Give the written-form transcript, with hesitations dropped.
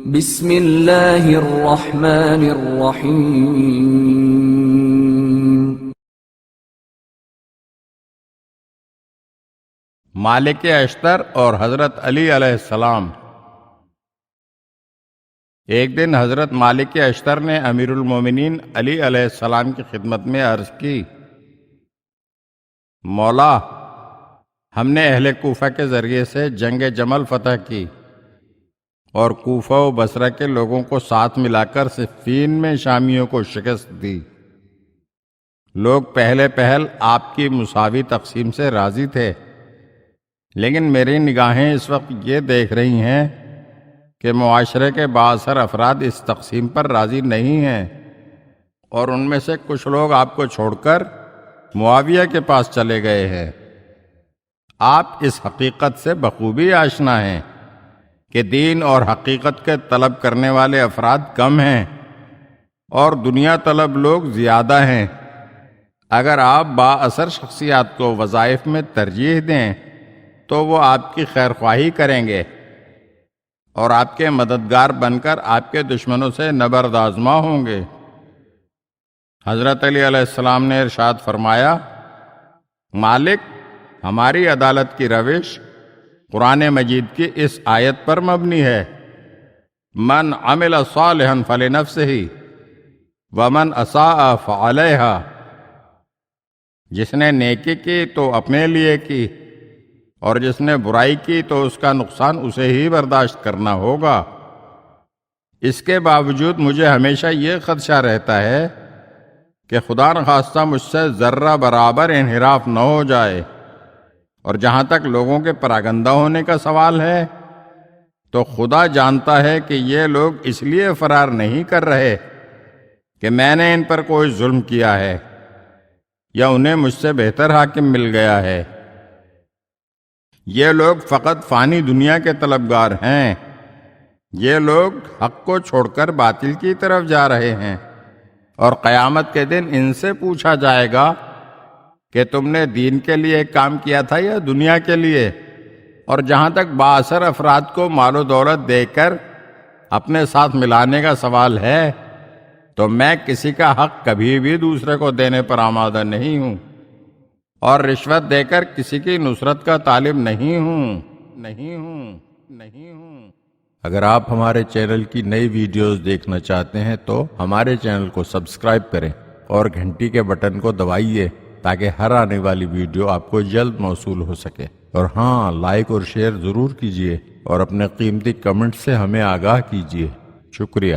بسم اللہ الرحمن الرحیم۔ مالک اشتر اور حضرت علی علیہ السلام۔ ایک دن حضرت مالک اشتر نے امیر المومنین علی علیہ السلام کی خدمت میں عرض کی، مولا، ہم نے اہل کوفہ کے ذریعے سے جنگ جمل فتح کی اور کوفہ و بصرہ کے لوگوں کو ساتھ ملا کر صفین میں شامیوں کو شکست دی۔ لوگ پہلے پہل آپ کی مساوی تقسیم سے راضی تھے، لیکن میری نگاہیں اس وقت یہ دیکھ رہی ہیں کہ معاشرے کے بااثر افراد اس تقسیم پر راضی نہیں ہیں، اور ان میں سے کچھ لوگ آپ کو چھوڑ کر معاویہ کے پاس چلے گئے ہیں۔ آپ اس حقیقت سے بخوبی آشنا ہیں کہ دین اور حقیقت کے طلب کرنے والے افراد کم ہیں اور دنیا طلب لوگ زیادہ ہیں۔ اگر آپ با اثر شخصیات کو وظائف میں ترجیح دیں تو وہ آپ کی خیر خواہی کریں گے اور آپ کے مددگار بن کر آپ کے دشمنوں سے نبرد آزما ہوں گے۔ حضرت علی علیہ السلام نے ارشاد فرمایا، مالک، ہماری عدالت کی روش قرآن مجید کی اس آیت پر مبنی ہے، من عمل صالحا فلنفسہ ومن اساء فعلیہا۔ جس نے نیکی کی تو اپنے لیے کی، اور جس نے برائی کی تو اس کا نقصان اسے ہی برداشت کرنا ہوگا۔ اس کے باوجود مجھے ہمیشہ یہ خدشہ رہتا ہے کہ خدا نخواستہ مجھ سے ذرہ برابر انحراف نہ ہو جائے، اور جہاں تک لوگوں کے پراگندہ ہونے کا سوال ہے تو خدا جانتا ہے کہ یہ لوگ اس لیے فرار نہیں کر رہے کہ میں نے ان پر کوئی ظلم کیا ہے یا انہیں مجھ سے بہتر حاکم مل گیا ہے۔ یہ لوگ فقط فانی دنیا کے طلبگار ہیں۔ یہ لوگ حق کو چھوڑ کر باطل کی طرف جا رہے ہیں، اور قیامت کے دن ان سے پوچھا جائے گا کہ تم نے دین کے لیے کام کیا تھا یا دنیا کے لیے؟ اور جہاں تک بااثر افراد کو مال و دولت دے کر اپنے ساتھ ملانے کا سوال ہے تو میں کسی کا حق کبھی بھی دوسرے کو دینے پر آمادہ نہیں ہوں، اور رشوت دے کر کسی کی نصرت کا طالب نہیں ہوں۔ اگر آپ ہمارے چینل کی نئی ویڈیوز دیکھنا چاہتے ہیں تو ہمارے چینل کو سبسکرائب کریں اور گھنٹی کے بٹن کو دبائیے تاکہ ہر آنے والی ویڈیو آپ کو جلد موصول ہو سکے۔ اور ہاں، لائک اور شیئر ضرور کیجیے اور اپنے قیمتی کمنٹ سے ہمیں آگاہ کیجیے۔ شکریہ۔